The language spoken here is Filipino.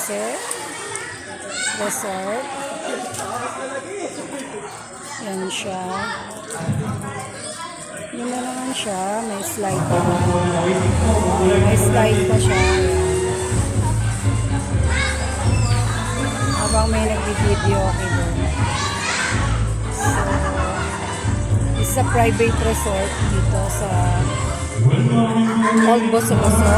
Bose Resort. Yan siya. Yun na naman siya. May slide pa. May slide pa siya. Habang may nag-video okay doon. So, it's a private resort dito sa Old Bosoboso.